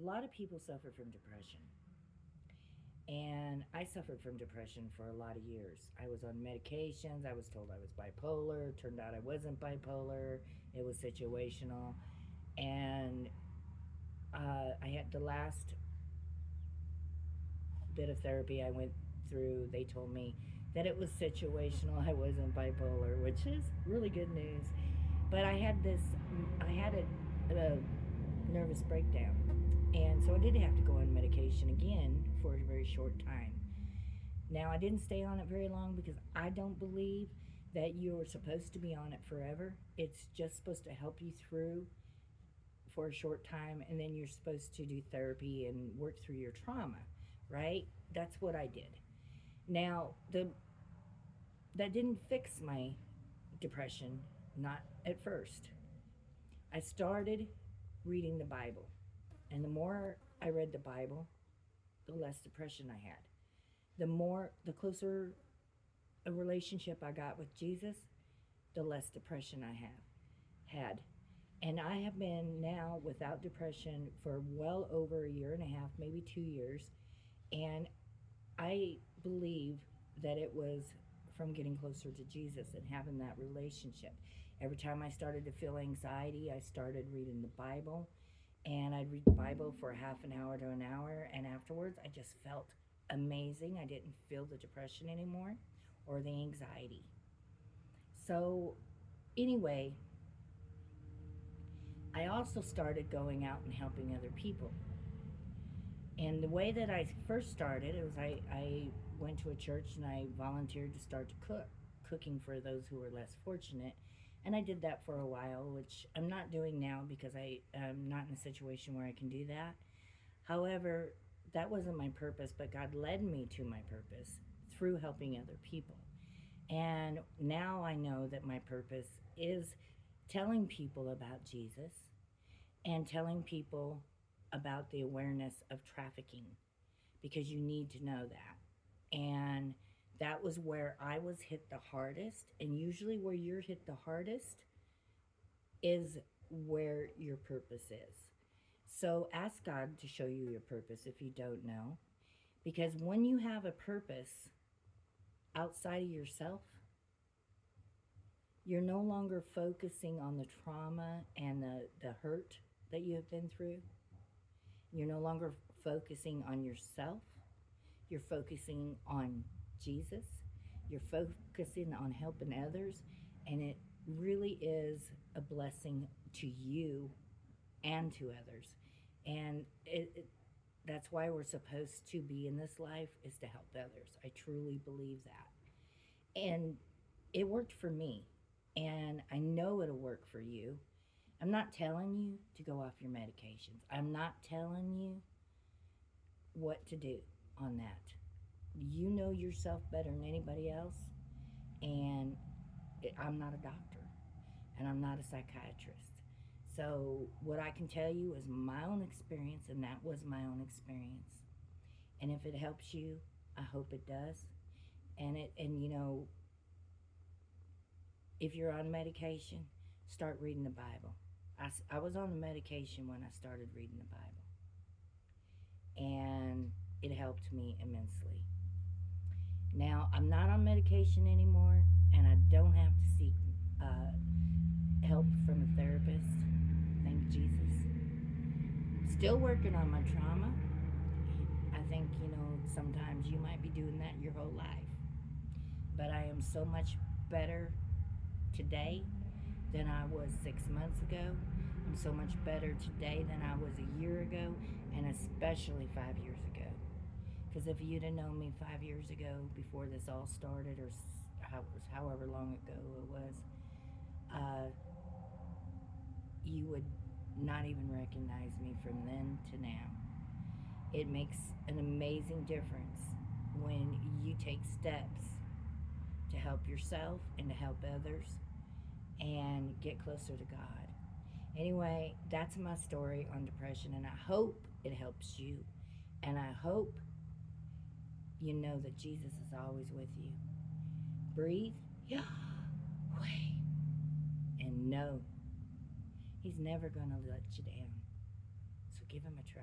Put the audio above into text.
A lot of people suffer from depression. And I suffered from depression for a lot of years. I was on medications. I was told I was bipolar. Turned out I wasn't bipolar. It was situational. And I had the last bit of therapy I went through, they told me that it was situational. I wasn't bipolar, which is really good news. But I had a nervous breakdown. And so I did have to go on medication again for a very short time. Now, I didn't stay on it very long because I don't believe that you're supposed to be on it forever. It's just supposed to help you through for a short time, and then you're supposed to do therapy and work through your trauma, right? That's what I did. Now, that didn't fix my depression, not at first. I started reading the Bible, and the more I read the Bible, the less depression I had. The closer a relationship I got with Jesus, the less depression I have had. And I have been now without depression for well over a year and a half, maybe 2 years. And I believe that it was from getting closer to Jesus and having that relationship. Every time I started to feel anxiety, I started reading the Bible. And I'd read the Bible for half an hour to an hour. And afterwards, I just felt amazing. I didn't feel the depression anymore or the anxiety. So, anyway, I also started going out and helping other people. And the way that I first started, it was I went to a church and I volunteered to start to cooking for those who were less fortunate. And I did that for a while, which I'm not doing now because I'm not in a situation where I can do that. However, that wasn't my purpose, but God led me to my purpose through helping other people. And now I know that my purpose is telling people about Jesus and telling people about the awareness of trafficking because you need to know that. And that was where I was hit the hardest. And usually, where you're hit the hardest is where your purpose is. So, ask God to show you your purpose if you don't know. Because when you have a purpose outside of yourself, you're no longer focusing on the trauma and the hurt that you have been through. You're no longer focusing on yourself. You're focusing on Jesus. You're focusing on helping others. And it really is a blessing to you and to others. And that's why we're supposed to be in this life, is to help others. I truly believe that. And it worked for me. And I know it'll work for you. I'm not telling you to go off your medications. I'm not telling you what to do on that. You know yourself better than anybody else. And I'm not a doctor. And I'm not a psychiatrist. So what I can tell you is my own experience, and that was my own experience. And if it helps you, I hope it does. And you know, if you're on medication, start reading the Bible. I was on the medication when I started reading the Bible, and it helped me immensely. Now, I'm not on medication anymore, and I don't have to seek help from a therapist. Thank Jesus. Still working on my trauma. I think, you know, sometimes you might be doing that your whole life. But I am so much better today than I was 6 months ago. I'm so much better today than I was a year ago, and especially 5 years ago. Because if you'd have known me 5 years ago before this all started, or however long ago it was, uh, you would not even recognize me from then to now. It makes an amazing difference when you take steps to help yourself and to help others and get closer to God. Anyway, that's my story on depression, and I hope it helps you. And I hope you know that Jesus is always with you. Breathe, Yahweh, and know He's never going to let you down. So give Him a try.